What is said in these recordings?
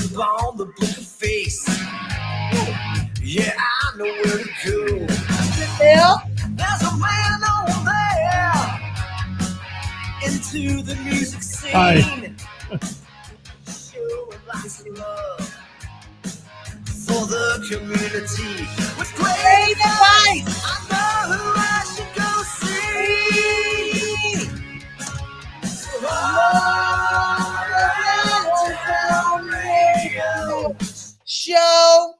flip on the book of face. Yeah, I know where to go. Bill? There's a man over there into the music scene. Hi. Showing lots of love for the community with great advice. I know who I should go see. So around radio Show.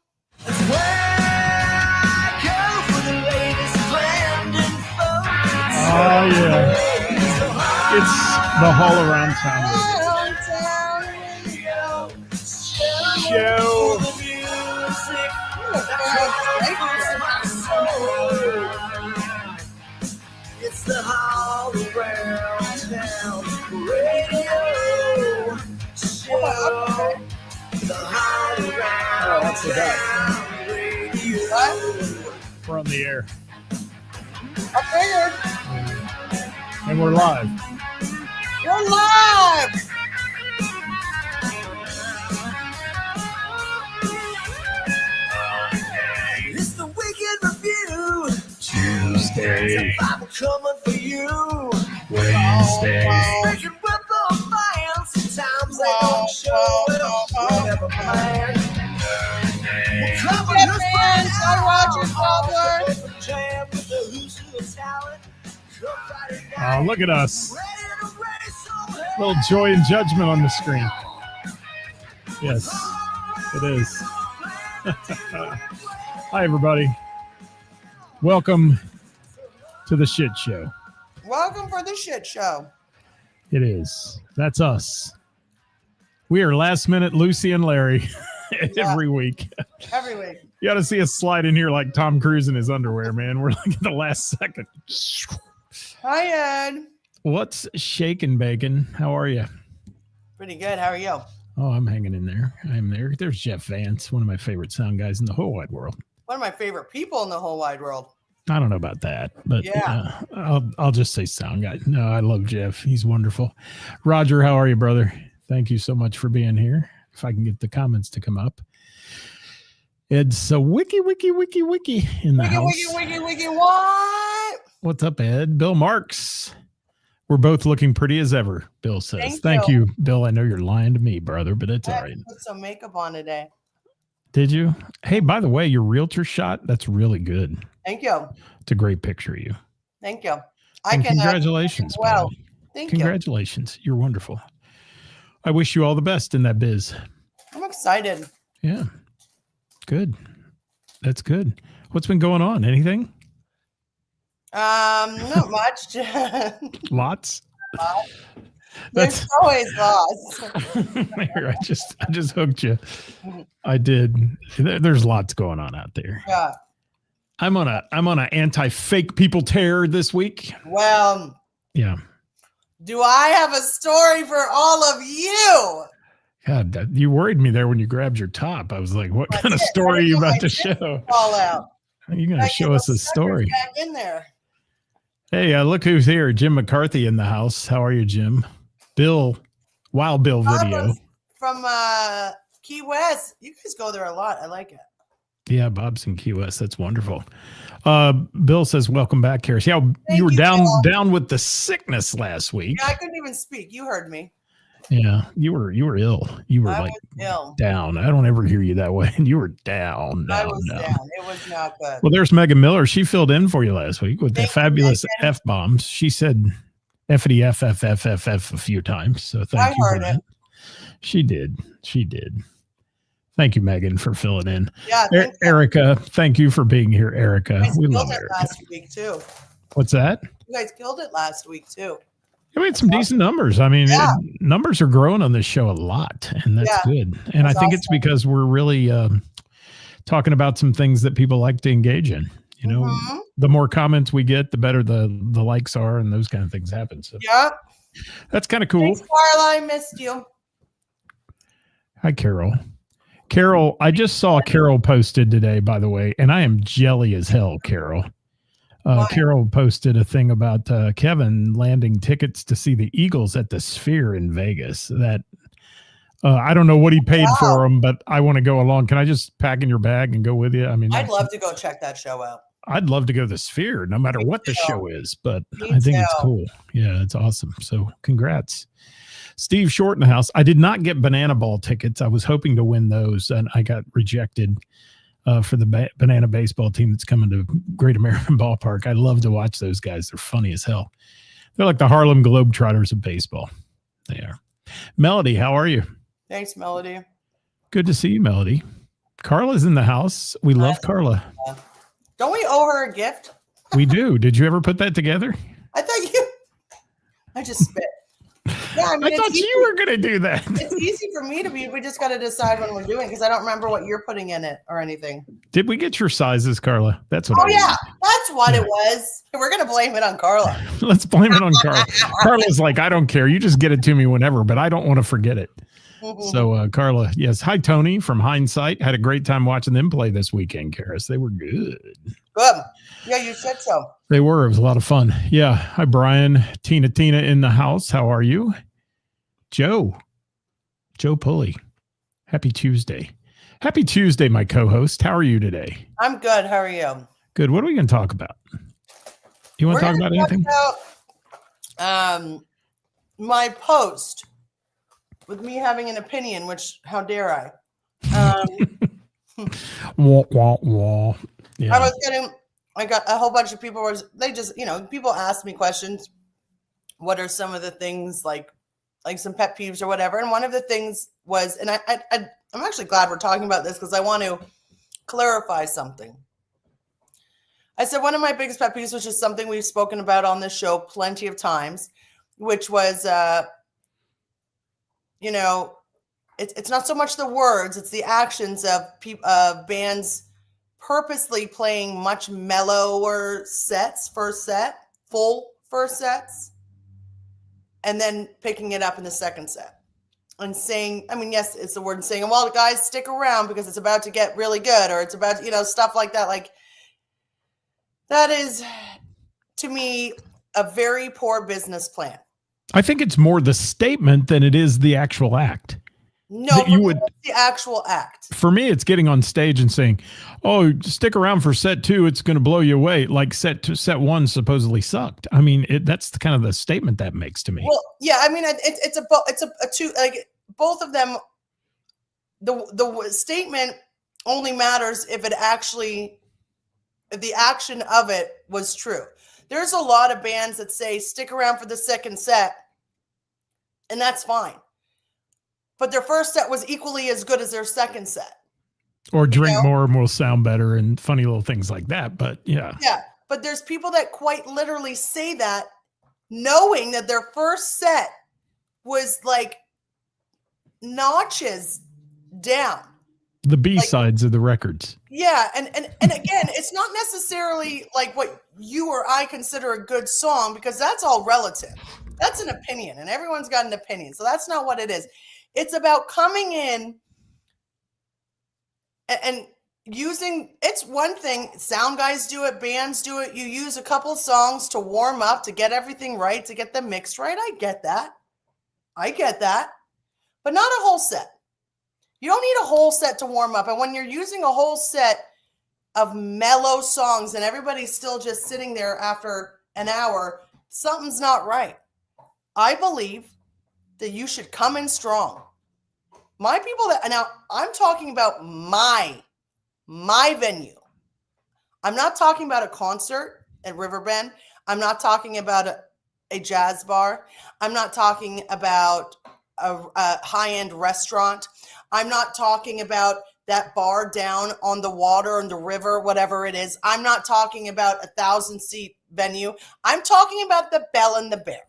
that's where I go for the latest brand info. Oh, yeah. It's the Hall Around Sound. Show. The music that covers my soul. It's the Hall Around Town Radio Show. The Hall Around Town Radio. What? We're on the air. I figured. And we're live. We're live. It's the Weekend Review. Tuesday, Bible coming for you. Wednesday. Making with the fans. Sometimes they don't show it up. Whatever plan. We'll cover Yeah, who's fans, playing Roger out. Butler. Jam with the who's who talent. Come Friday night. Oh, look at us. Ready to race some hell. Little joy and judgment on the screen. Yes, it is. Hi, everybody. Welcome to the shit show. Welcome for the shit show. It is. That's us. We are last minute Lucy and Larry every week. Every week. You got to see us slide in here like Tom Cruise in his underwear, man. We're like at the last second. Hi, Ed. What's shaking, bacon? How are you? Pretty good. How are you? Oh, I'm hanging in there. I'm there. There's Jeff Vance, one of my favorite sound guys in the whole wide world. One of my favorite people in the whole wide world. I don't know about that, but Yeah. I'll just say sound guy. No, I love Jeff. He's wonderful. Roger, how are you, brother? Thank you so much for being here. If I can get the comments to come up. Ed's a wiki in the house. Wiki, what? What's up, Ed? Bill Marks. We're both looking pretty as ever, Bill says. Thank You, Bill. I know you're lying to me, brother, but it's I all had right. to put some makeup on today. Did you? Hey, by the way, your realtor shot, that's really good. Thank you. It's a great picture of you. Thank you. And congratulations. Well, buddy. thank you. Congratulations. You're wonderful. I wish you all the best in that biz. I'm excited. Yeah. Good. That's good. What's been going on? Anything? Not much. Lots? There's always lots. Here, I just hooked you. I did. There's lots going on out there. Yeah. I'm on a anti-fake people tear this week. Well, Yeah. do I have a story for all of you? God, you worried me there when you grabbed your top. I was like, what kind of story are you about to show? Fall out. Are you going to show us a story? Back in there. Hey, look who's here. Jim McCarthy in the house. How are you, Jim? Bill, Wild Bill video. From Key West. You guys go there a lot. I like it. Yeah, Bob's in Key West. That's wonderful. Bill says, welcome back, Ceris. Yeah, you were Bill. down with the sickness last week. Yeah, I couldn't even speak. You heard me. Yeah, you were ill. You were I like was ill. down. I don't ever hear you that way. You were down. I was down. It was not good. Well, there's Megan Miller. She filled in for you last week with the Thank you, fabulous Megan. F-bombs. She said F-ity F a few times. So thank you I for heard that. it. She did. Thank you, Megan, for filling in. Yeah. thank you. Erica, thank you for being here, Erica. You guys We killed love it Erica. last week, too. What's that? You guys killed it last week, too. We had some decent numbers. I mean, Yeah. numbers are growing on this show a lot, and that's Yeah. good. And That's I think it's awesome. because we're really talking about some things that people like to engage in. You know, Mhm. the more comments we get, the better the likes are, and those kind of things happen. So Yeah. that's kind of cool. Thanks, Carla. I missed you. Hi, Carol. Carol, I just saw Carol posted today, by the way, and I am jelly as hell, Carol. Why? Carol posted a thing about Kevin landing tickets to see the Eagles at the Sphere in Vegas. That I don't know what he paid for them, but I want to go along. Can I just pack in your bag and go with you? I mean, I'd love to go check that show out. I'd love to go to the Sphere, no matter what the show is, but I think it's cool. Yeah, it's awesome. So congrats. Steve Short in the house. I did not get banana ball tickets. I was hoping to win those, and I got rejected for the banana baseball team that's coming to Great American Ballpark. I love to watch those guys. They're funny as hell. They're like the Harlem Globetrotters of baseball. They are. Melody, how are you? Thanks, Melody. Good to see you, Melody. Carla's in the house. We love Carla. Don't we owe her a gift? We do. Did you ever put that together? I just spit. Yeah, I mean, I thought you were going to do that. It's easy for me to be. We just got to decide when we're doing because I don't remember what you're putting in it or anything. Did we get your sizes, Carla? That's what. That's what it was. We're going to blame it on Carla. Let's blame it on Carla. Carla's like, I don't care. You just get it to me whenever, but I don't want to forget it. So, Carla, yes. Hi, Tony from Hindsight. Had a great time watching them play this weekend, Karis. They were good. Good. Yeah, you said so. They were. It was a lot of fun. Yeah. Hi, Brian. Tina in the house. How are you? Joe Pulley. Happy Tuesday. Happy Tuesday, my co-host. How are you today? I'm good. How are you? Good. What are we going to talk about? You want to talk about anything? My post with me having an opinion, which how dare I? Wah, wah, wah. Yeah. I got a whole bunch of people people ask me questions. What are some of the things like some pet peeves or whatever? And one of the things was, and I'm actually glad we're talking about this because I want to clarify something. I said one of my biggest pet peeves, which is something we've spoken about on this show plenty of times, which was, it's not so much the words, it's the actions of bands purposely playing much mellower sets, full first sets, and then picking it up in the second set and saying, I mean, yes, it's the word and saying, well, guys, stick around because it's about to get really good, or it's about, stuff like that. Like, that is, to me, a very poor business plan. I think it's more the statement than it is the actual act. No, the actual act. For me, it's getting on stage and saying, "Oh, stick around for set 2; it's going to blow you away." Like set 1 supposedly sucked. I mean, that's the kind of the statement that makes to me. Well, yeah, I mean, it's a two, like both of them. The statement only matters if the action of it was true. There's a lot of bands that say stick around for the second set, and that's fine. But their first set was equally as good as their second set. Or drink more and we'll sound better and funny little things like that. But yeah. Yeah. But there's people that quite literally say that knowing that their first set was like notches down. The B-sides of the records. Yeah. And again, it's not necessarily like what you or I consider a good song because that's all relative. That's an opinion and everyone's got an opinion. So that's not what it is. It's about coming in and using, it's one thing, sound guys do it, bands do it. You use a couple songs to warm up, to get everything right, to get the mix right. I get that. But not a whole set. You don't need a whole set to warm up. And when you're using a whole set of mellow songs and everybody's still just sitting there after an hour, something's not right. I believe that you should come in strong. My people now I'm talking about my venue. I'm not talking about a concert at Riverbend. I'm not talking about a jazz bar. I'm not talking about a high-end restaurant. I'm not talking about that bar down on the water and the river, whatever it is. I'm not talking about a 1,000-seat venue. I'm talking about the Bell and the Bear.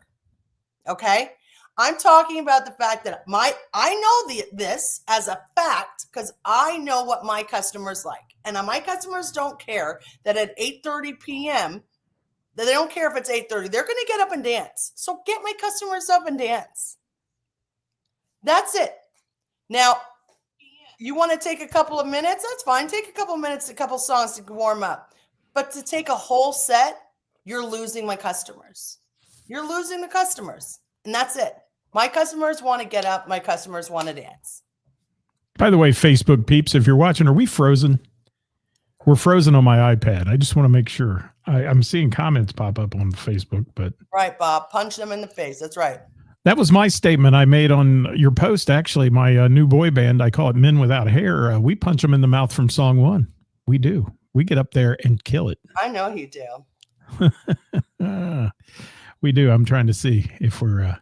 Okay? I'm talking about the fact that I know this as a fact because I know what my customers like. And my customers don't care that at 8:30 p.m., that they don't care if it's 8:30. They're going to get up and dance. So get my customers up and dance. That's it. Now, you want to take a couple of minutes? That's fine. Take a couple of minutes, a couple songs to warm up. But to take a whole set, you're losing my customers. You're losing the customers. And that's it. My customers want to get up. My customers want to dance. By the way, Facebook peeps, if you're watching, are we frozen? We're frozen on my iPad. I just want to make sure. I'm seeing comments pop up on Facebook, but right, Bob, punch them in the face. That's right. That was my statement I made on your post. Actually, my new boy band, I call it Men Without Hair. We punch them in the mouth from song one. We do. We get up there and kill it. I know you do. We do. I'm trying to see if we're.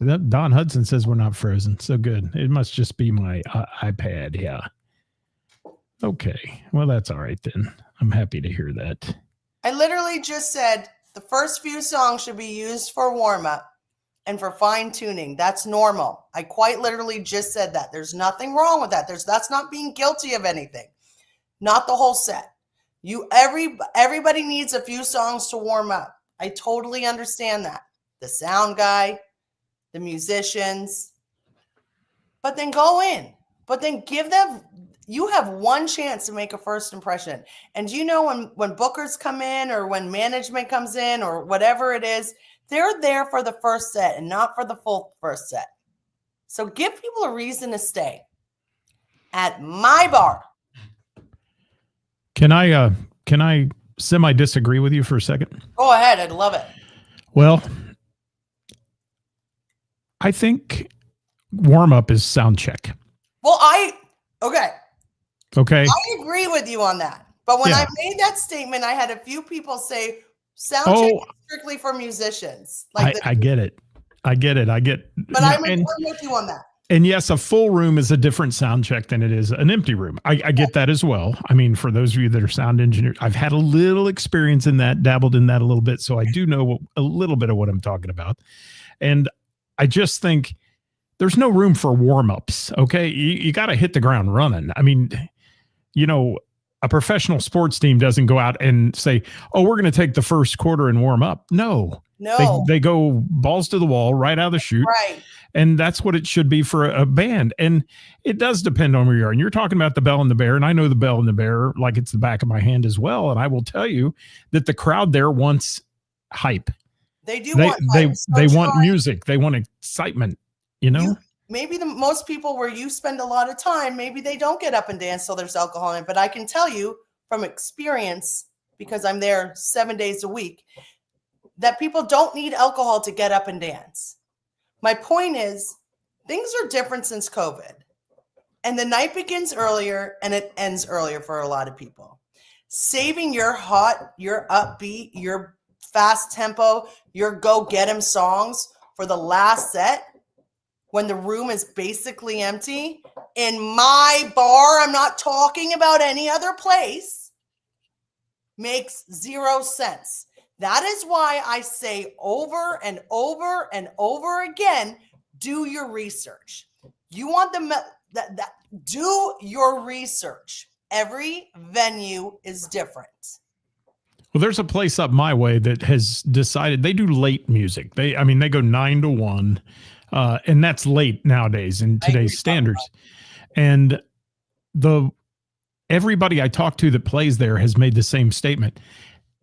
Don Hudson says we're not frozen. So good. It must just be my iPad. Yeah. Okay. Well, that's all right then. I'm happy to hear that. I literally just said the first few songs should be used for warm up and for fine tuning. That's normal. I quite literally just said that. There's nothing wrong with that. That's not being guilty of anything. Not the whole set. Everybody needs a few songs to warm up. I totally understand that. The sound guy, the musicians, but then go in. But then give them. You have one chance to make a first impression. And you know when bookers come in or when management comes in or whatever it is, they're there for the first set and not for the full first set. So give people a reason to stay at my bar. Can I semi disagree with you for a second? Go ahead. I'd love it. Well, I think warm up is sound check. Well, okay. Okay. I agree with you on that. But when I made that statement, I had a few people say sound check is strictly for musicians. Like I get it. I get it. But I'm with you on that. And yes, a full room is a different sound check than it is an empty room. I get that as well. I mean, for those of you that are sound engineers, I've had a little experience in that, dabbled in that a little bit. So I do know a little bit of what I'm talking about. And I just think there's no room for warm-ups. Okay. You got to hit the ground running. I mean, you know, a professional sports team doesn't go out and say, oh, we're going to take the first quarter and warm up. No. They go balls to the wall right out of the chute. Right. And that's what it should be for a band. And it does depend on where you are. And you're talking about the Bell and the Bear, and I know the Bell and the Bear like it's the back of my hand as well. And I will tell you that the crowd there wants hype. They do want hype. They want music. They want excitement, you know? Maybe most people where you spend a lot of time, maybe they don't get up and dance till there's alcohol in it. But I can tell you from experience, because I'm there 7 days a week, that people don't need alcohol to get up and dance. My point is, things are different since COVID. And the night begins earlier and it ends earlier for a lot of people. Saving your hot, your upbeat, your fast tempo, your go-get-'em songs for the last set, when the room is basically empty, in my bar, I'm not talking about any other place, makes zero sense. That is why I say over and over and over again, do your research. You want do your research. Every venue is different. Well, there's a place up my way that has decided they do late music. They go 9 to 1. And that's late nowadays in today's standards. And everybody I talk to that plays there has made the same statement.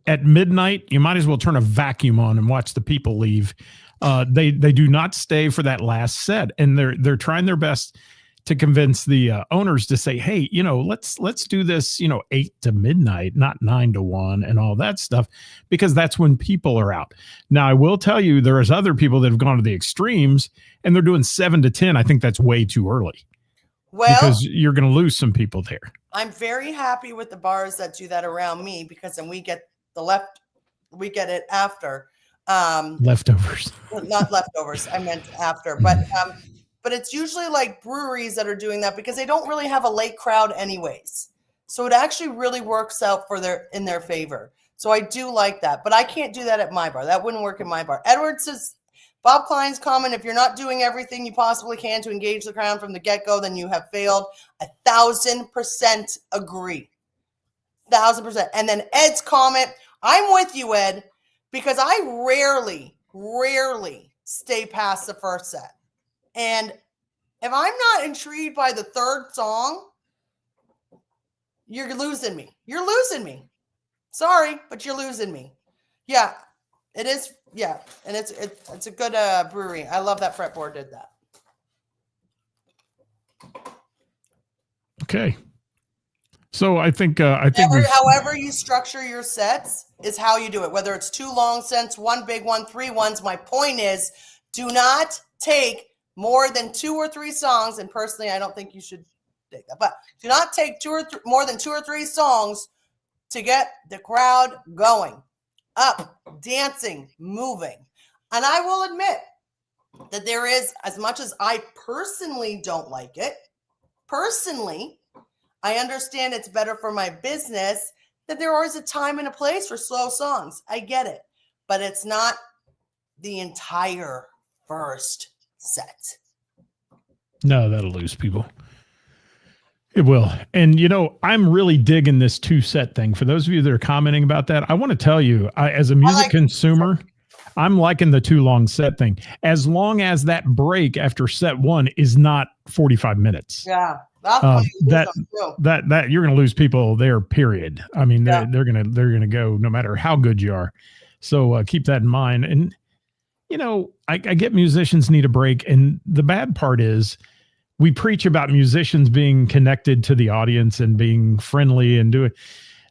At midnight, you might as well turn a vacuum on and watch the people leave. They do not stay for that last set, and they're trying their best to convince the owners to say, hey, you know, let's do this, 8 to midnight, not 9 to 1 and all that stuff, because that's when people are out. Now, I will tell you, there's other people that have gone to the extremes and they're doing 7 to 10. I think that's way too early. Well, because you're going to lose some people there. I'm very happy with the bars that do that around me, because then we get it after. Leftovers. Not leftovers. I meant after, but it's usually like breweries that are doing that because they don't really have a late crowd anyways. So it actually really works out in their favor. So I do like that, but I can't do that at my bar. That wouldn't work in my bar. Edward says, Bob Klein's comment, if you're not doing everything you possibly can to engage the crowd from the get-go, then you have failed. 1,000% agree. 1,000%. And then Ed's comment, I'm with you, Ed, because I rarely stay past the first set. And if I'm not intrigued by the third song, you're losing me. You're losing me. Sorry, but you're losing me. Yeah. It is, yeah, and it's a good brewery. I love that Fretboard did that. Okay. So I think however you structure your sets is how you do it. Whether it's 2 long sets, 1 big one, 3 ones. My point is, do not take more than 2 or 3 songs. And personally, I don't think you should take that. But do not take more than 2 or 3 songs to get the crowd going, up, dancing, moving. And I will admit that there is, as much as I personally don't like it, I understand it's better for my business, that there is a time and a place for slow songs. I get it. But it's not the entire first set. No, that'll lose people. It will. And, I'm really digging this 2-set thing. For those of you that are commenting about that, I want to tell you, as a music consumer, I'm liking the 2 long set thing. As long as that break after set 1 is not 45 minutes. Yeah. That you're going to lose people there, period. I mean, they're going to go no matter how good you are. So keep that in mind. And, I get musicians need a break. And the bad part is we preach about musicians being connected to the audience and being friendly and doing.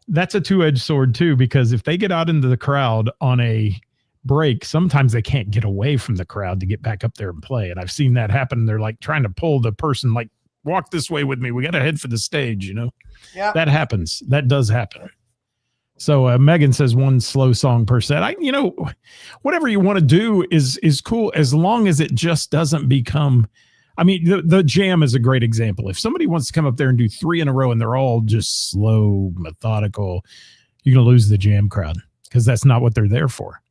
That's a 2-edged sword too, because if they get out into the crowd on a break, sometimes they can't get away from the crowd to get back up there and play. And I've seen that happen. They're like trying to pull the person, like, walk this way with me. We got to head for the stage, Yeah. That happens. That does happen. So Megan says 1 slow song per set. Whatever you want to do is cool, as long as it just doesn't become, the jam is a great example. If somebody wants to come up there and do 3 in a row and they're all just slow, methodical, you're going to lose the jam crowd, because that's not what they're there for.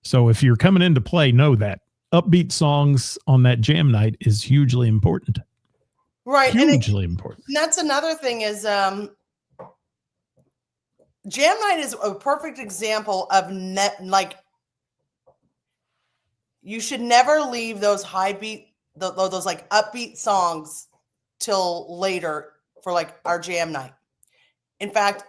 So if you're coming in to play, know that upbeat songs on that jam night is hugely important. Right. Hugely important. And that's another thing is jam night is a perfect example of you should never leave those high beat, those like upbeat songs till later for like our jam night. In fact,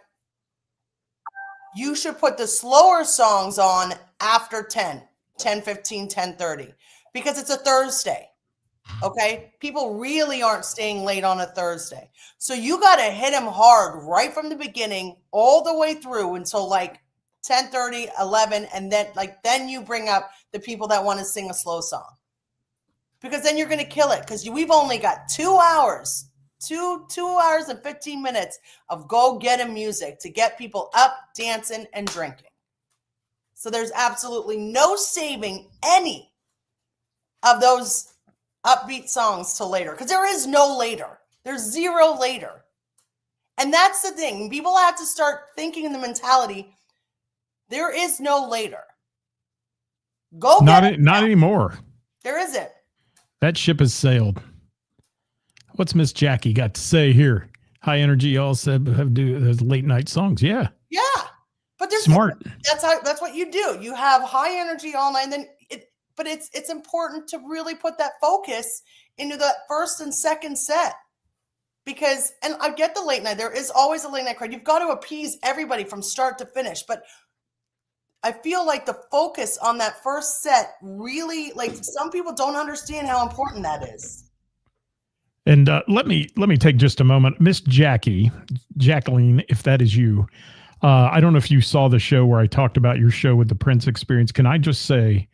you should put the slower songs on after 10:15, 10:30, because it's a Thursday. Okay. People really aren't staying late on a Thursday. So you got to hit them hard right from the beginning all the way through until like 10:30, 11. And then you bring up the people that want to sing a slow song, because then you're going to kill it. Because we've only got 2 hours, 2 hours and 15 minutes of go-get-em music to get people up, dancing, and drinking. So there's absolutely no saving any of those upbeat songs till later, because there is no later. There's 0 later. And that's the thing. People have to start thinking in the mentality, there is no later. Not anymore. There isn't. That ship has sailed. What's Miss Jackie got to say here? High energy all said have do those late night songs. Yeah. Yeah. But there's smart. That's what you do. You have high energy all night, and then but it's important to really put that focus into the first and second set, because, and I get the late night. There is always a late night crowd. You've got to appease everybody from start to finish. But I feel like the focus on that first set really, like, some people don't understand how important that is. And let me take just a moment. Miss Jacqueline, if that is you, I don't know if you saw the show where I talked about your show with the Prince Experience. Can I just say,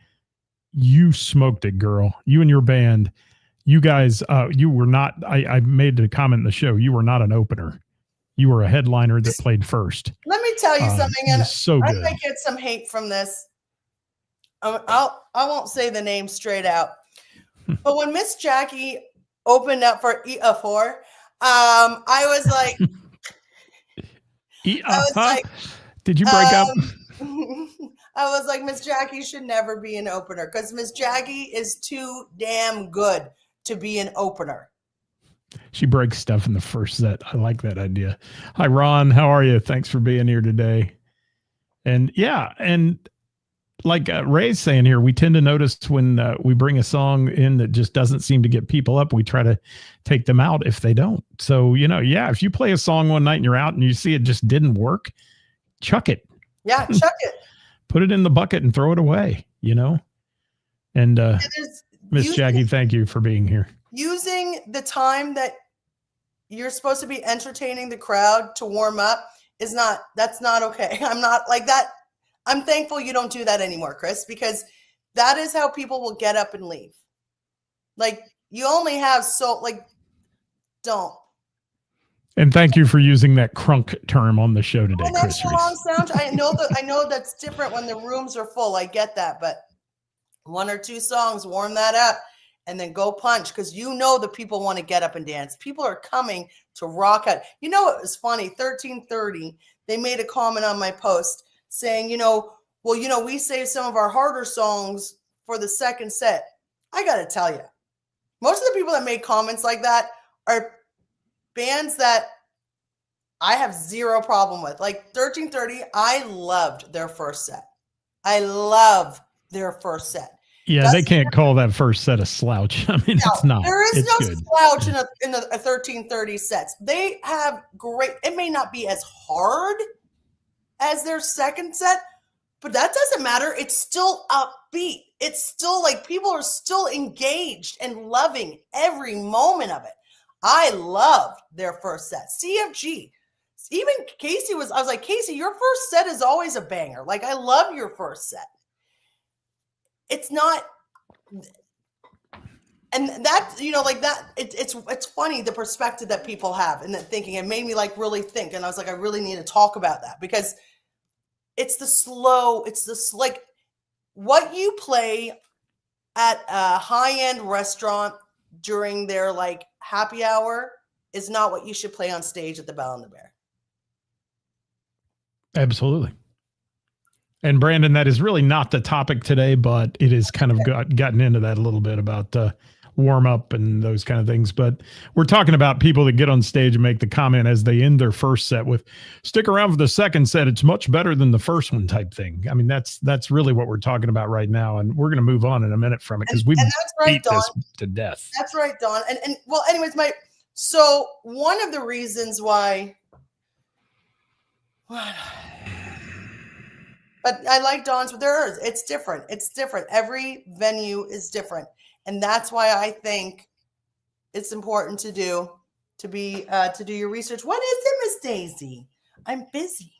you smoked it, girl. You and your band, you guys, you were not, I made a comment in the show, you were not an opener. You were a headliner that played first. Let me tell you something, and so I good. might get some hate from this. I won't say the name straight out. But when Miss Jackie opened up for E4, I was like, did you break up? I was like, Miss Jackie should never be an opener, because Miss Jackie is too damn good to be an opener. She breaks stuff in the first set. I like that idea. Hi, Ron. How are you? Thanks for being here today. And yeah, and like Ray's saying here, we tend to notice when we bring a song in that just doesn't seem to get people up, we try to take them out if they don't. So, if you play a song one night and you're out and you see it just didn't work, chuck it. Yeah, chuck it. put it in the bucket and throw it away, you know? And Miss Jackie, thank you for being here. Using the time that you're supposed to be entertaining the crowd to warm up that's not okay. I'm not like that. I'm thankful you don't do that anymore, Chris, because that is how people will get up and leave. Like, you only have don't. And thank you for using that crunk term on the show today, Chris. I know that's different when the rooms are full. I get that, but 1 or 2 songs, warm that up, and then go punch, because you know the people want to get up and dance. People are coming to rock out. You know, it was funny. 1330, they made a comment on my post saying, we saved some of our harder songs for the second set. I got to tell you, most of the people that made comments like that are bands that I have zero problem with. Like 1330, I loved their first set. I love their first set. Yeah, they can't call that first set a slouch. I mean, it's not. There is it's no good. slouch in the 1330 sets. They have great. It may not be as hard as their second set, but that doesn't matter. It's still upbeat. It's still like people are still engaged and loving every moment of it. I loved their first set. CFG. Even Casey I was like, Casey, your first set is always a banger. Like, I love your first set. It's not, and that, like that, it's funny, the perspective that people have and that thinking. It made me like really think. And I was like, I really need to talk about that, because it's like what you play at a high-end restaurant during their like happy hour is not what you should play on stage at the Bell and the Bear. Absolutely. And Brandon, that is really not the topic today, but it is kind of gotten into that a little bit about warm up and those kind of things. But we're talking about people that get on stage and make the comment as they end their first set with "stick around for the second set. It's much better than the first one" type thing. I mean, that's really what we're talking about right now. And we're going to move on in a minute from it, because we've beat this to death. That's right, Dawn. And well, anyways, so one of the reasons why, but I like Dawn's with theirs. It's different. It's different. Every venue is different. And that's why I think it's important to do your research. What is it, Miss Daisy? I'm busy.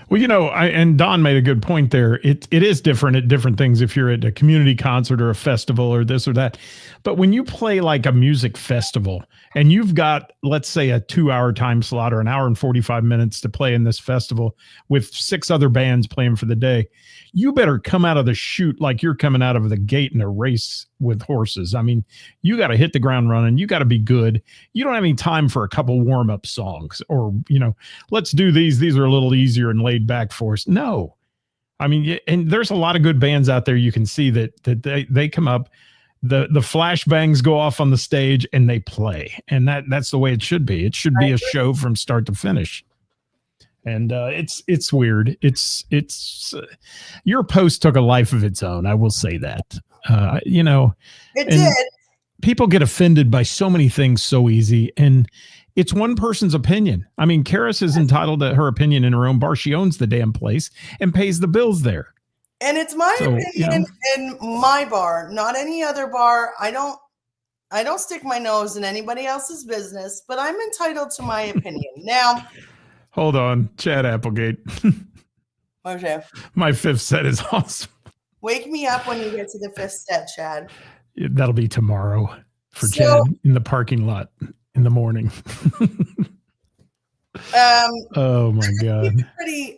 Well, and Don made a good point there. It is different at different things if you're at a community concert or a festival or this or that. But when you play like a music festival and you've got, let's say, a 2-hour time slot or an hour and 45 minutes to play in this festival with 6 other bands playing for the day, you better come out of the chute like you're coming out of the gate in a race with horses. I mean, you got to hit the ground running. You got to be good. You don't have any time for a couple warm-up songs or, let's do these. These are a little easier and laid back for us. No. I mean, and there's a lot of good bands out there. You can see that they come up, the flashbangs go off on the stage and they play. And that's the way it should be. It should be a show from start to finish. And it's weird. It's your post took a life of its own. I will say that. It did. People get offended by so many things so easy, and it's one person's opinion. I mean, Ceris is entitled to her opinion in her own bar. She owns the damn place and pays the bills there. And it's my opinion in my bar, not any other bar. I don't stick my nose in anybody else's business, but I'm entitled to my opinion. Now, hold on, Chad Applegate. Okay. My 5th set is awesome. Wake me up when you get to the 5th set, Chad. That'll be tomorrow for Chad in the parking lot in the morning. Oh my God. Pretty.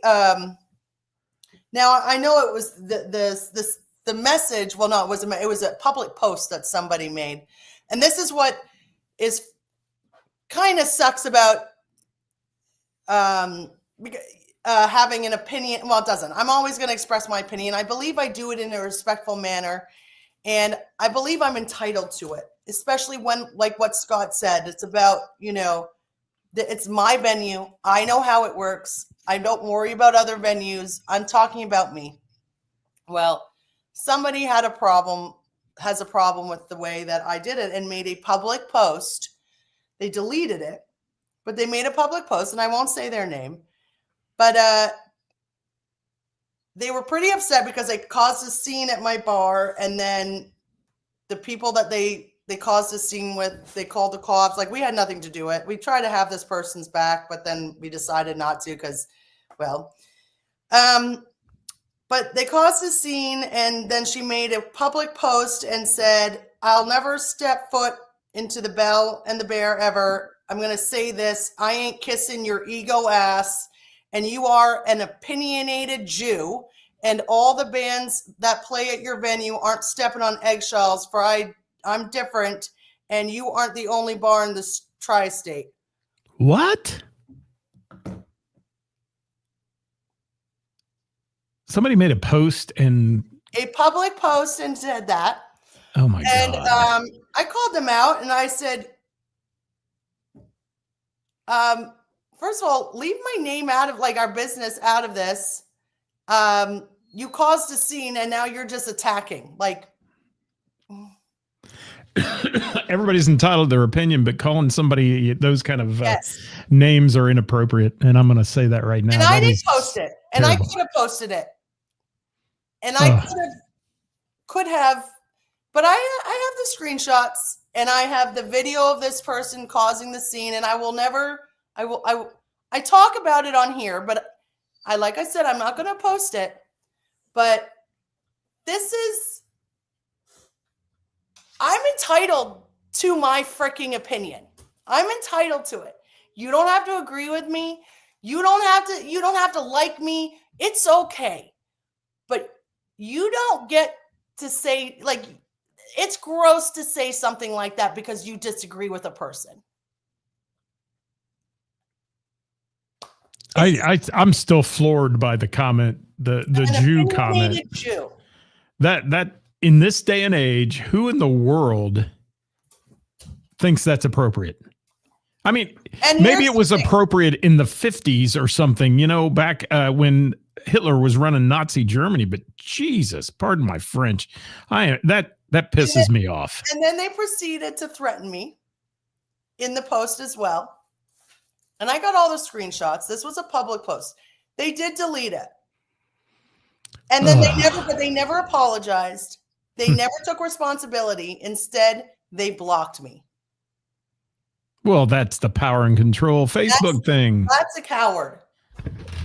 Now I know it was the message. Well, no, it was a public post that somebody made, and this is what is kind of sucks about having an opinion. Well, it doesn't. I'm always going to express my opinion. I believe I do it in a respectful manner, and I believe I'm entitled to it, especially when, like what Scott said, it's about, it's my venue. I know how it works. I don't worry about other venues. I'm talking about me. Well, somebody has a problem with the way that I did it and made a public post. They deleted it, but they made a public post, and I won't say their name. But they were pretty upset because they caused a scene at my bar, and then the people that they caused a scene with, they called the cops. Like, we had nothing to do with it. We tried to have this person's back, but then we decided not to because, well, but they caused a scene, and then she made a public post and said, I'll never step foot into the Belle and the Bear ever. I'm going to say this. I ain't kissing your ego ass, and you are an opinionated Jew, and all the bands that play at your venue aren't stepping on eggshells, for I'm different, and you aren't the only bar in this tri-state. What? Somebody made a post and a public post and said that. Oh my God. I called them out and I said, first of all, leave my name out of, like, our business out of this. You caused a scene and now you're just attacking. Like, everybody's entitled to their opinion, but calling somebody those kind of names are inappropriate. And I'm going to say that right now. And I didn't post it. And terrible. I could have posted it. And I could have, but I have the screenshots and I have the video of this person causing the scene, and I talk about it on here, but like I said, I'm not going to post it, but I'm entitled to my freaking opinion. I'm entitled to it. You don't have to agree with me. You don't have to like me. It's okay. But you don't get to say, like, it's gross to say something like that because you disagree with a person. I'm still floored by the comment, the Jew comment. Jew. That in this day and age, who in the world thinks that's appropriate? I mean, maybe it was appropriate in the 50s or something, back when Hitler was running Nazi Germany, but Jesus, pardon my French. That pisses me off. And then they proceeded to threaten me in the post as well. And I got all the screenshots. This was a public post. They did delete it. And then they never apologized. They never took responsibility. Instead, they blocked me. Well, that's the power and control Facebook thing. That's a coward.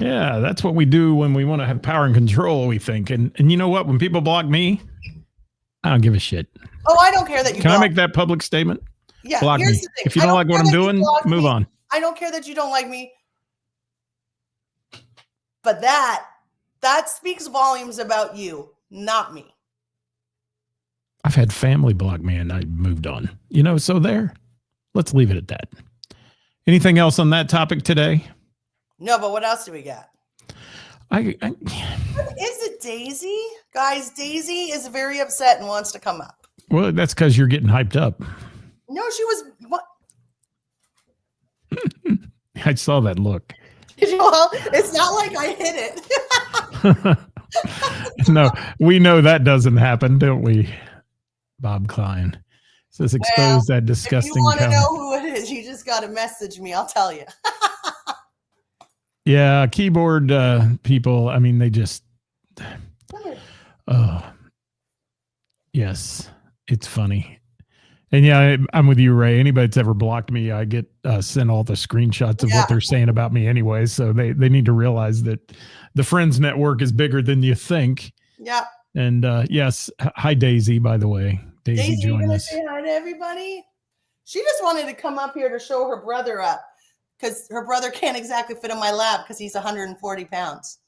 Yeah, that's what we do when we want to have power and control, we think. And you know what? When people block me, I don't give a shit. Oh, I don't care that you Can I make that public statement? Yeah. Block me. If you don't like what I'm doing, move on. I don't care that you don't like me. But that speaks volumes about you, not me. I've had family block me and I moved on. So there. Let's leave it at that. Anything else on that topic today? No, but what else do we got? What is it Daisy? Guys, Daisy is very upset and wants to come up. Well, that's because you're getting hyped up. No, she was... What? I saw that look. Well, it's not like I hit it. No, we know that doesn't happen, don't we? Bob Klein says expose that disgusting. If you want to know who it is, you just got to message me. I'll tell you. Yeah, keyboard people. I mean, they just. Oh, yes, it's funny. And yeah, I'm with you, Ray. Anybody that's ever blocked me, I get sent all the screenshots of what they're saying about me anyway. So they need to realize that the Friends Network is bigger than you think. Yeah. And yes, hi Daisy, by the way. Daisy joined us. Say hi to everybody. She just wanted to come up here to show her brother up because her brother can't exactly fit in my lap because he's 140 pounds.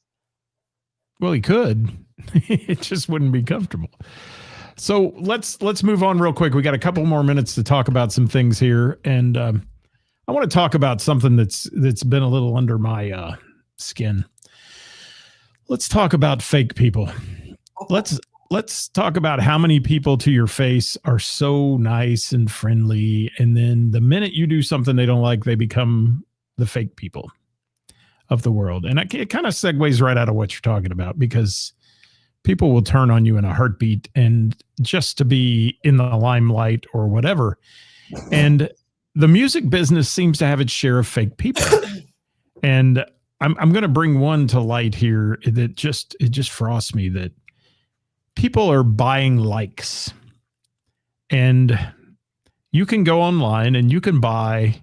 Well, he could. It just wouldn't be comfortable. So let's move on real quick. We got a couple more minutes to talk about some things here, and I want to talk about something that's been a little under my skin. Let's talk about fake people. Let's talk about how many people to your face are so nice and friendly, and then the minute you do something they don't like, they become the fake people of the world. And it kind of segues right out of what you're talking about, because people will turn on you in a heartbeat and just to be in the limelight or whatever. And the music business seems to have its share of fake people. And I'm going to bring one to light here that it just frosts me that people are buying likes. And you can go online and you can buy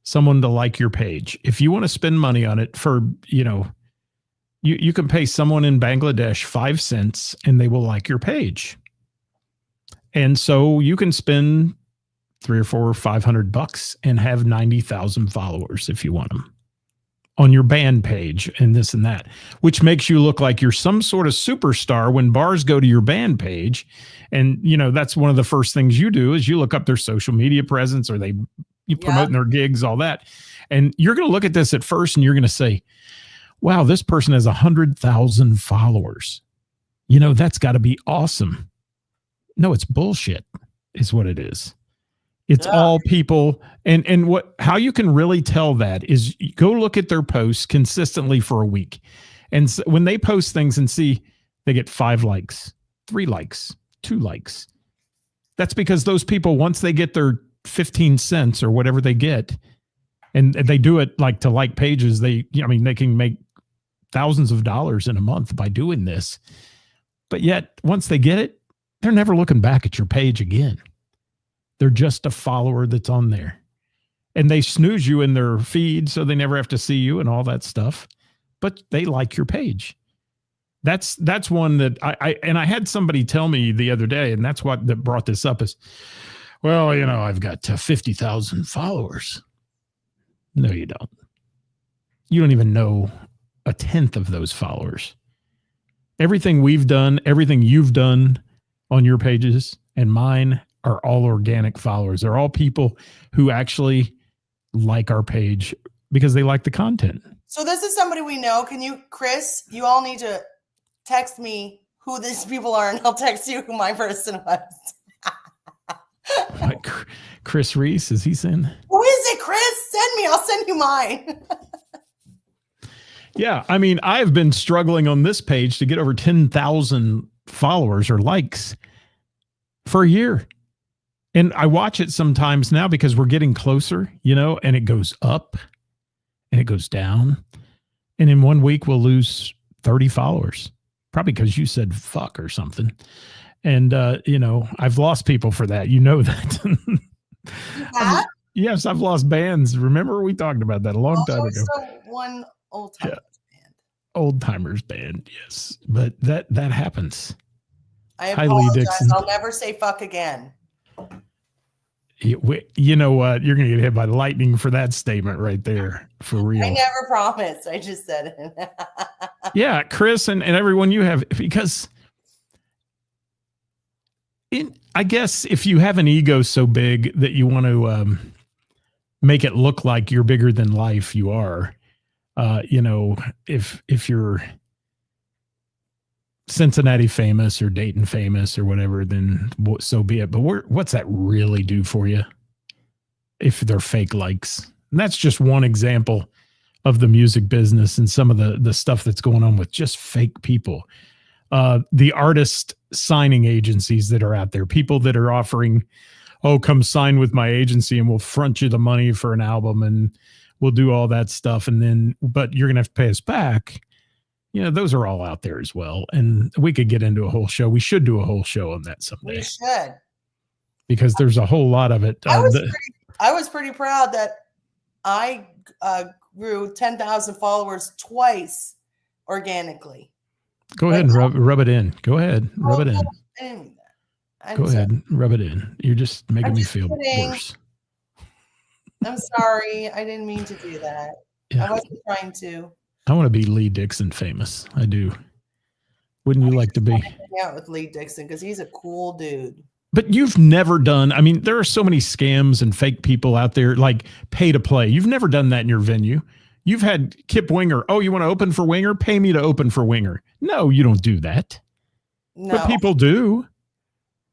someone to like your page. If you want to spend money on it for, you can pay someone in Bangladesh 5 cents and they will like your page. And so you can spend $300 or $400 or $500 and have 90,000 followers if you want them on your band page and this and that, which makes you look like you're some sort of superstar when bars go to your band page. And, that's one of the first things you do is you look up their social media presence or you promoting their gigs, all that. And you're going to look at this at first and you're going to say, wow, this person has 100,000 followers. That's got to be awesome. No, it's bullshit is what it is. It's all people. And how you can really tell that is go look at their posts consistently for a week. And so when they post things and see they get 5 likes, 3 likes, 2 likes, that's because those people, once they get their 15 cents or whatever they get, and they do it like to like pages, they can make thousands of dollars in a month by doing this. But yet once they get it, they're never looking back at your page again. They're just a follower that's on there. And they snooze you in their feed so they never have to see you and all that stuff. But they like your page. That's one that I had somebody tell me the other day, and that's what that brought this up is, well, I've got 50,000 followers. No, you don't. You don't even know a tenth of those followers. Everything we've done, everything you've done on your pages and mine are all organic followers. They're all people who actually like our page because they like the content. So this is somebody we know. Chris, you all need to text me who these people are and I'll text you who my person was. Like Chris Reese, is he in? Who is it, Chris? Send me. I'll send you mine. Yeah. I've been struggling on this page to get over 10,000 followers or likes for a year. And I watch it sometimes now because we're getting closer, and it goes up and it goes down. And in 1 week, we'll lose 30 followers, probably because you said fuck or something. And, I've lost people for that. You know that. Yes, I've lost bands. Remember, we talked about that a long time ago. One old timers band. Old timers band, yes. But that happens. I apologize. I'll never say fuck again. You know what? You're going to get hit by lightning for that statement right there. For real. I never promised. I just said it. Yeah, Chris and everyone you have, because I guess if you have an ego so big that you want to make it look like you're bigger than life, you are. If you're Cincinnati famous or Dayton famous or whatever, then so be it. But what's that really do for you if they're fake likes? And that's just one example of the music business and some of the stuff that's going on with just fake people. The artist signing agencies that are out there, people that are offering, come sign with my agency and we'll front you the money for an album and we'll do all that stuff. But you're going to have to pay us back. Those are all out there as well. And we could get into a whole show. We should do a whole show on that someday. We should. Because there's a whole lot of it. I was pretty proud that I grew 10,000 followers twice organically. Go ahead and rub it in. Go ahead. Rub it in. I didn't mean that. Go ahead. Rub it in. You're just making me feel worse. I'm sorry. I didn't mean to do that. Yeah. I wasn't trying to. I want to be Lee Dixon famous. I do. Wouldn't you like to be? Hang out with Lee Dixon because he's a cool dude. But you've never done, there are so many scams and fake people out there, like pay to play. You've never done that in your venue. You've had Kip Winger. Oh, you want to open for Winger? Pay me to open for Winger. No, you don't do that. No. But people do.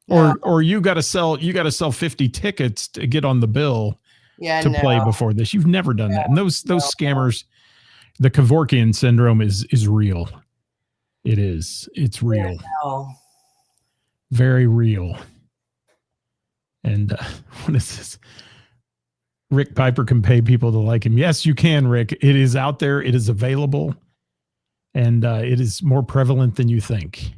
No. Or you got to sell 50 tickets to get on the bill to play before this. You've never done that. And those scammers, the Kevorkian syndrome is real. It is. It's real. Very real. And what is this? Rick Piper can pay people to like him. Yes, you can, Rick. It is out there. It is available. And it is more prevalent than you think.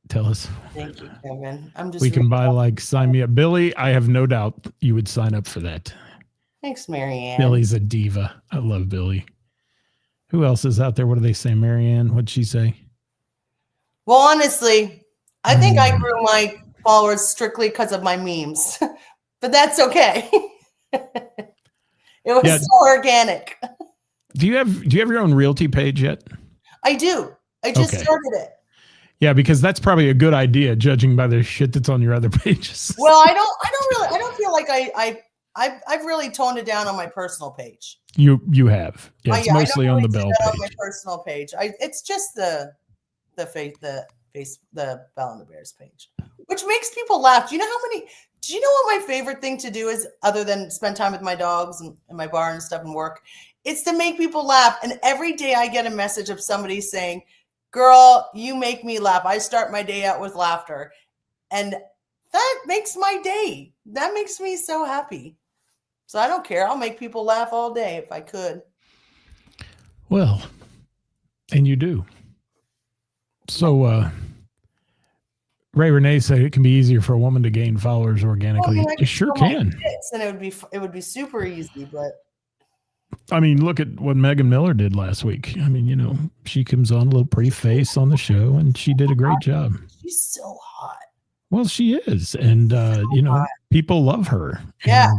Tell us. Thank you, Kevin. I'm just. We can buy like sign me up. Billy, I have no doubt you would sign up for that. Thanks, Marianne. Billy's a diva. I love Billy. Who else is out there? What do they say? Marianne, what'd she say? Well, honestly, I think I grew my followers strictly because of my memes, but that's okay. It was so organic. Do you have your own realty page yet? I do. I just started it. Yeah, because that's probably a good idea, judging by the shit that's on your other pages. Well, I don't feel like I've really toned it down on my personal page. You have. Yeah, it's mostly on the Bell page. On my personal page. It's just the Bell and the Bears page, which makes people laugh. Do you know what my favorite thing to do is, other than spend time with my dogs and my bar and stuff and work? It's to make people laugh. And every day I get a message of somebody saying, "Girl, you make me laugh. I start my day out with laughter." And that makes my day. That makes me so happy. So I don't care. I'll make people laugh all day if I could. Well, and you do. So Ray Renee said it can be easier for a woman to gain followers organically. It sure can. And it would be super easy, but I mean, look at what Megan Miller did last week. I mean, she comes on a little pretty face on the show, and she did a great job. She's so hot. Well, she is. And, people love her. Yeah.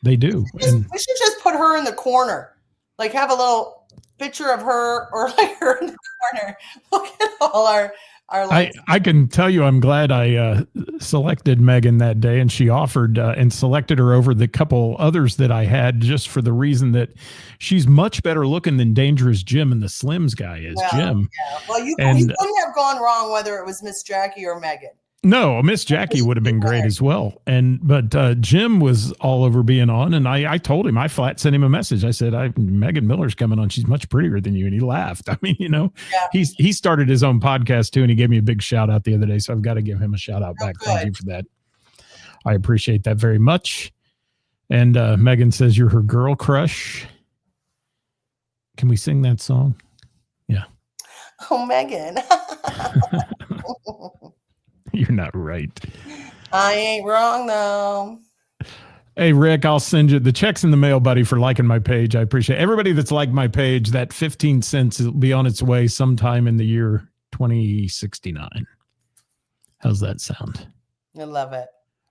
They do. We should just put her in the corner. Like have a little picture of her or like her in the corner. Look at all our I can tell you I'm glad I selected Megan that day, and she offered and selected her over the couple others that I had, just for the reason that she's much better looking than Dangerous Jim and the Slims guy is. Jim. Yeah. Well, you couldn't have gone wrong whether it was Miss Jackie or Megan. No, Miss Jackie would have been great as well. But Jim was all over being on, and I told him, I flat sent him a message. I said, Megan Miller's coming on. She's much prettier than you. And he laughed. I mean, he started his own podcast too, and he gave me a big shout out the other day. So I've got to give him a shout out back. Thank you for that. I appreciate that very much. And Megan says you're her girl crush. Can we sing that song? Yeah. Oh, Megan. You're not right. I ain't wrong, though. Hey, Rick, I'll send you the checks in the mail, buddy, for liking my page. I appreciate everybody that's liked my page. That 15 cents will be on its way sometime in the year 2069. How's that sound? I love it.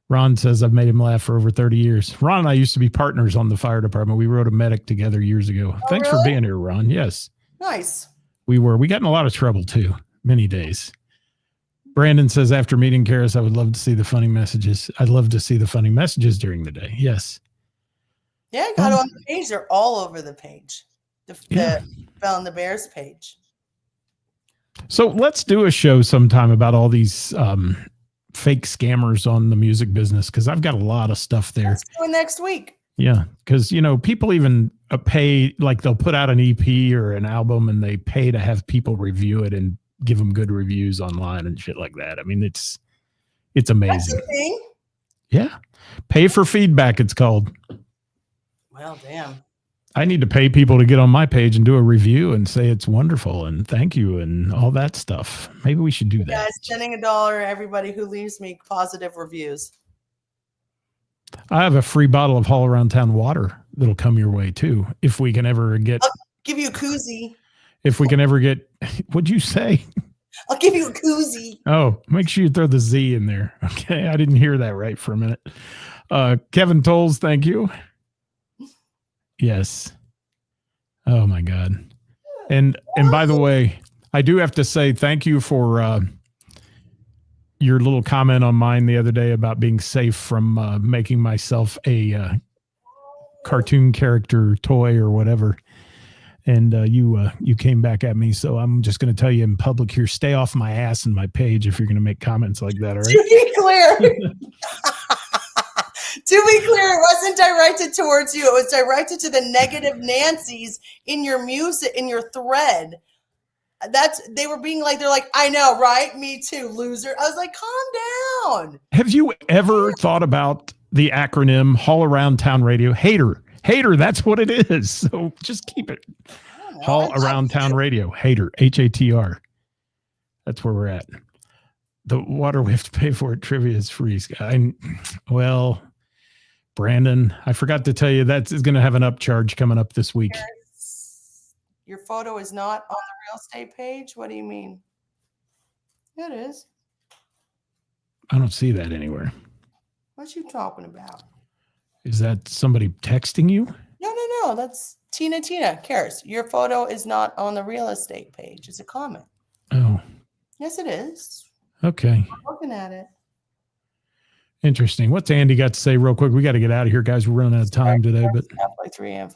Ron says I've made him laugh for over 30 years. Ron and I used to be partners on the fire department. We rode a medic together years ago. Oh, Thanks for being here, Ron. Yes. Nice. We got in a lot of trouble, too, many days. Brandon says, after meeting Ceris, I would love to see the funny messages. I'd love to see the funny messages during the day. Yes. Yeah, I got it on the page. They're all over the page. The Bell and the Bears page. So let's do a show sometime about all these fake scammers on the music business, because I've got a lot of stuff there. Let's do it next week. Yeah, because, people even pay, like they'll put out an EP or an album and they pay to have people review it and give them good reviews online and shit like that. I mean, it's amazing. That's the thing? Yeah. Pay for feedback, it's called. Well, damn. I need to pay people to get on my page and do a review and say it's wonderful and thank you and all that stuff. Maybe we should do that. Guys, sending $1 everybody who leaves me positive reviews. I have a free bottle of All Around Town water that'll come your way too. If we can ever get... I'll give you a koozie. If we can ever get... What'd you say? I'll give you a koozie. Oh, make sure you throw the Z in there. Okay, I didn't hear that right for a minute. Kevin Tolles, thank you. Yes. Oh my God. And by the way, I do have to say thank you for your little comment on mine the other day about being safe from making myself a cartoon character toy or whatever. And you came back at me, so I'm just going to tell you in public here, stay off my ass and my page if you're going to make comments like that, all right? To be clear, it wasn't directed towards you. It was directed to the negative Nancys in your music, in your thread. They're like, I know, right? Me too, loser. I was like, calm down. Have you ever thought about the acronym Haul Around Town Radio. Hater. That's what it is. So just keep it. Haul Around Town Radio. Hater. HATR. That's where we're at. The water we have to pay for it trivia is free. Well, Brandon, I forgot to tell you that is going to have an upcharge coming up this week. Your photo is not on the real estate page? What do you mean? It is. I don't see that anywhere. What you talking about? Is that somebody texting you? No. That's Tina Cares. Your photo is not on the real estate page. It's a comment. Oh. Yes, it is. Okay. I'm looking at it. Interesting. What's Andy got to say real quick? We got to get out of here, guys. We're running out of time today, but Like 3 a.m.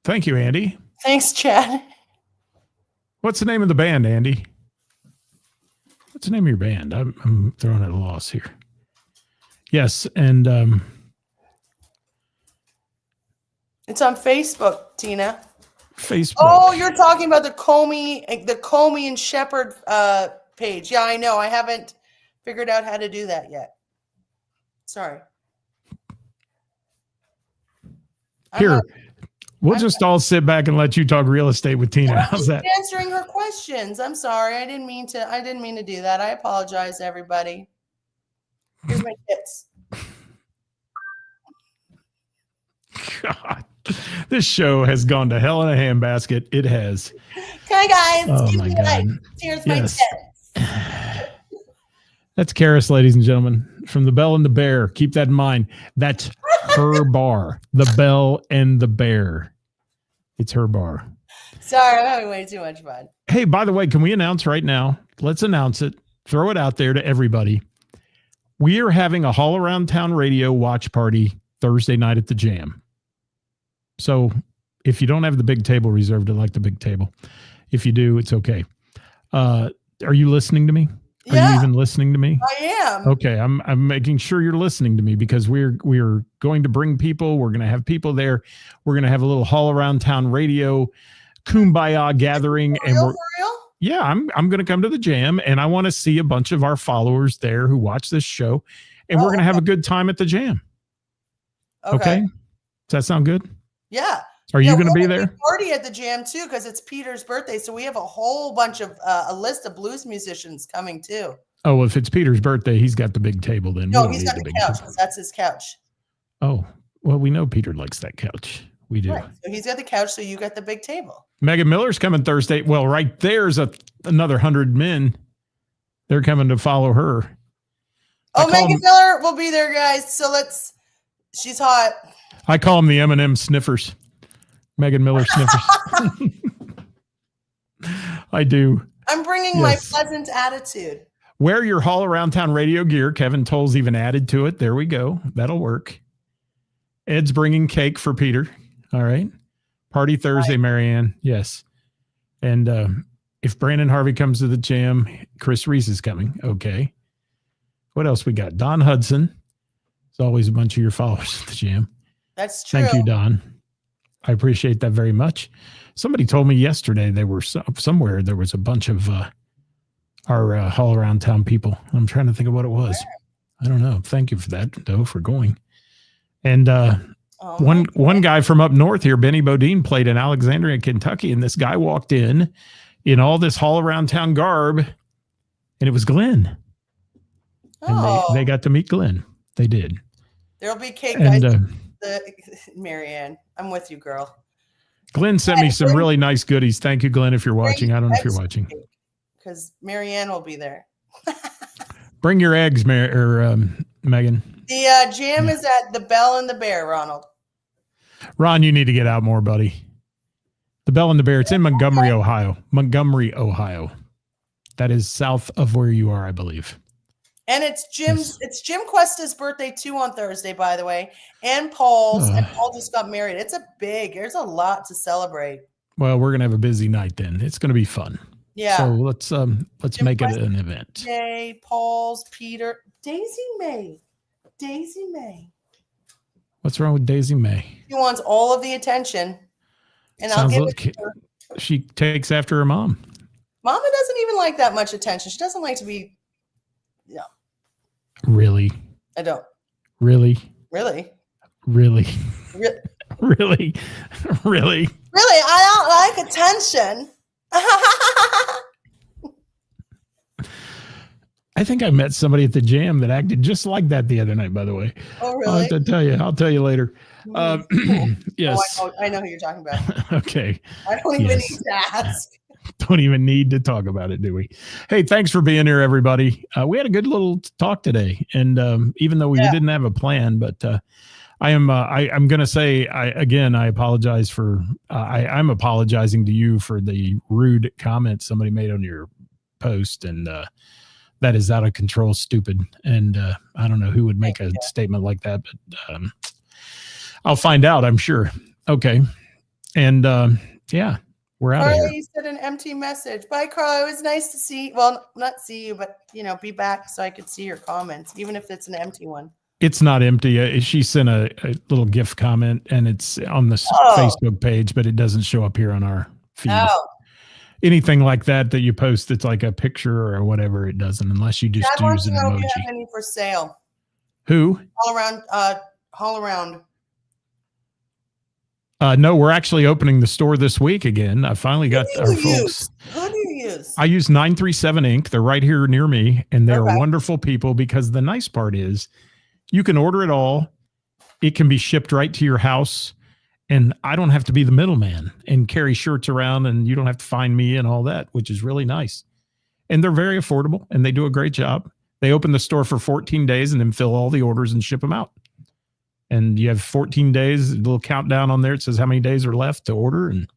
Thank you, Andy. Thanks, Chad. What's the name of the band, Andy? What's the name of your band? I'm throwing at a loss here. Yes, and it's on Facebook, Tina. Facebook. Oh, you're talking about the Comey and Shepherd page. Yeah, I know. I haven't figured out how to do that yet. Sorry. Here, we'll just all sit back and let you talk real estate with Tina. How's that? Answering her questions. I'm sorry. I didn't mean to do that. I apologize, everybody. Here's my tips. God, this show has gone to hell in a handbasket. It has. Okay, guys. Oh my God. Here's my Yes. tips. That's Ceris, ladies and gentlemen, from the Bell and the Bear. Keep that in mind. That's her bar. The Bell and the Bear. It's her bar. Sorry, I'm having way too much fun. Hey, by the way, can we announce right now? Let's announce it. Throw it out there to everybody. We are having a Haul Around Town Radio watch party Thursday night at the Jam. So if you don't have the big table reserved, I like the big table. If you do, it's okay. Are you listening to me? Are you even listening to me? I am. Okay, I'm making sure you're listening to me because we're going to bring people. We're going to have people there. We're going to have a little Haul Around Town Radio kumbaya gathering, For real? yeah, I'm going to come to the Jam, and I want to see a bunch of our followers there who watch this show, and we're going to have a good time at the Jam. Okay. Does that sound good? Yeah. Are you going to be there? Party at the Jam too, because it's Peter's birthday, so we have a whole bunch of a list of blues musicians coming too. Oh, if it's Peter's birthday, he's got the big table. Then no, he's got the couch. That's his couch. Oh, well, we know Peter likes that couch. We do. Right. So he's got the couch, so you got the big table. Megan Miller's coming Thursday. Well, right there's another 100 men. They're coming to follow her. Oh, Megan Miller will be there, guys. So she's hot. I call them the M&M sniffers. Megan Miller sniffers. I do. I'm bringing my pleasant attitude. Wear your Haul Around Town Radio gear. Kevin Toll's even added to it. There we go. That'll work. Ed's bringing cake for Peter. All right. Party Thursday, Marianne. Yes. And if Brandon Harvey comes to the Jam, Chris Reese is coming. Okay. What else we got? Don Hudson. There's always a bunch of your followers at the Jam. That's true. Thank you, Don. I appreciate that very much. Somebody told me yesterday they were somewhere there was a bunch of our Haul Around Town people. I'm trying to think of what it was. I don't know. Thank you for that, though, for going. And one guy from up north here, Benny Bodine, played in Alexandria, Kentucky, and this guy walked in all this Haul Around Town garb, and it was Glenn. And they got to meet Glenn. They did. There'll be cake, guys. And, Marianne, I'm with you, girl. Glenn sent me some really nice goodies. Thank you, Glenn, if you're watching. I don't know if you're watching. Because Marianne will be there. Bring your eggs, Megan. The Jam is at the Bell and the Bear, Ronald. Ron, you need to get out more, buddy. The Bell and the Bear. It's in Montgomery, Ohio. Montgomery, Ohio. That is south of where you are, I believe. And it's Jim Cuesta's birthday too on Thursday, by the way, and Paul's. And Paul just got married. There's a lot to celebrate. Well, we're gonna have a busy night then. It's gonna be fun. Yeah. So let's make it an event. Jay, Paul's, Peter, Daisy May. What's wrong with Daisy May? She wants all of the attention, and I'll give it to her. She takes after her mom. Mama doesn't even like that much attention. She doesn't like to be. No, Really? I don't. Really? Really? Really? Really? Really? Really? Really? I don't like attention. I think I met somebody at the jam that acted just like that the other night, by the way. Oh, really? I'll have to tell you. I'll tell you later. Yes. Oh, I know who you're talking about. Okay. I don't even need to ask. Don't even need to talk about it, do we? Hey, thanks for being here, everybody. We had a good little talk today, and even though we didn't have a plan, but I'm going to say, I apologize for, I'm apologizing to you for the rude comment somebody made on your post, and that is out of control, stupid. And I don't know who would make a statement like that, but I'll find out, I'm sure. Okay. And yeah, we're out of here. Carla, you said an empty message. Bye, Carla. It was nice to see. Well, not see you, but be back so I could see your comments, even if it's an empty one. It's not empty. She sent a little GIF comment, and it's on the Facebook page, but it doesn't show up here on our feed. Oh. Anything like that you post, it's like a picture or whatever, it doesn't, unless you just use an emoji. Do you have any for sale? Who? All around. No, we're actually opening the store this week again. I finally got our folks. Who do you use? I use 937 Inc. They're right here near me, and they're wonderful people, because the nice part is you can order it all. It can be shipped right to your house, and I don't have to be the middleman and carry shirts around, and you don't have to find me and all that, which is really nice. And they're very affordable, and they do a great job. They open the store for 14 days and then fill all the orders and ship them out. And you have 14 days, a little countdown on there. It says how many days are left to order. And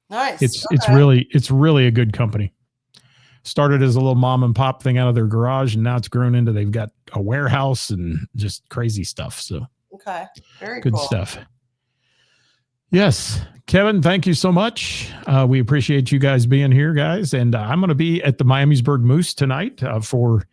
nice. It's really a good company. Started as a little mom and pop thing out of their garage, and now it's grown into, they've got a warehouse and just crazy stuff. So very good cool stuff. Yes. Kevin, thank you so much. We appreciate you guys being here, guys. And I'm going to be at the Miamisburg Moose tonight for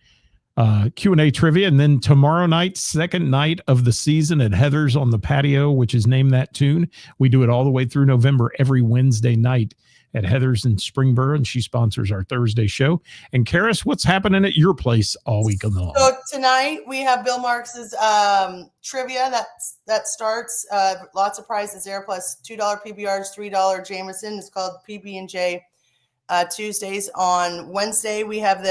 Q&A trivia. And then tomorrow night, second night of the season at Heather's on the Patio, which is Name That Tune. We do it all the way through November, every Wednesday night at Heather's in Springboro, and she sponsors our Thursday show. And Ceris, what's happening at your place all week long? So tonight we have Bill Marks's trivia that starts. Lots of prizes there, plus $2 PBRs, $3 Jameson. It's called PB&J Tuesdays. On Wednesday we have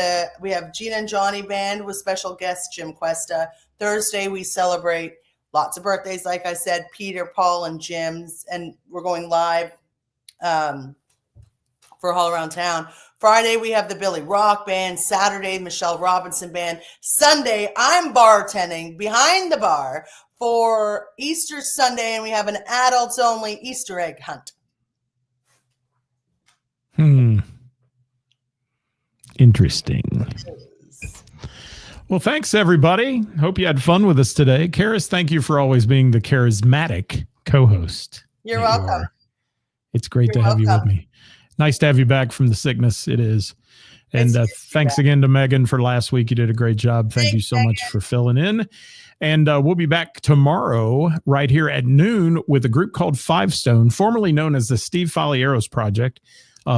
Gina and Johnny Band with special guest Jim Cuesta. Thursday we celebrate lots of birthdays, like I said, Peter, Paul, and Jim's, and we're going live for All Around Town. Friday, we have the Billy Rock Band. Saturday, Michelle Robinson Band. Sunday, I'm bartending behind the bar for Easter Sunday, and we have an adults-only Easter egg hunt. Interesting. Well, thanks, everybody. Hope you had fun with us today. Ceris, thank you for always being the charismatic co-host. You're welcome. It's great to have you with me. Nice to have you back from the sickness. It is. And thanks again to Megan for last week. You did a great job. Thank you so much for filling in. And we'll be back tomorrow right here at noon with a group called Five Stone, formerly known as the Steve Folieros Project.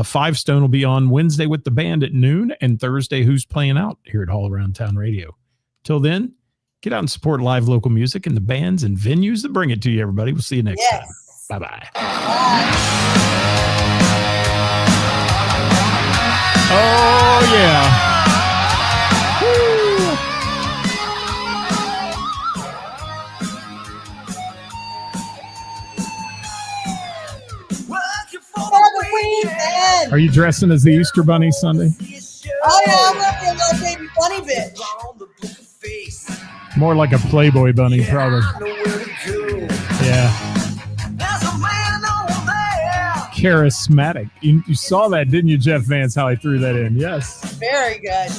Five Stone will be on Wednesday with the band at noon, and Thursday, Who's Playing Out here at All Around Town Radio. Till then, get out and support live local music and the bands and venues that bring it to you, everybody. We'll see you next time. Bye-bye. Oh, yeah. Are you dressing as the Easter Bunny Sunday? Oh, yeah, I'm going to be a little baby bunny bitch. More like a Playboy bunny, probably. Yeah. Charismatic. You saw that, didn't you, Jeff Vance, how I threw that in? Yes. Very good.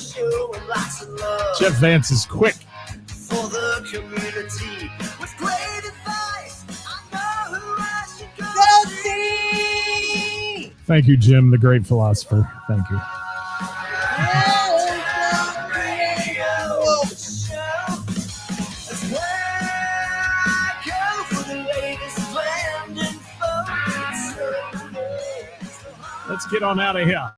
Jeff Vance is quick. For the community with great advice, I know who I should go see. Thank you, Jim, the great philosopher. Thank you. Let's get on out of here.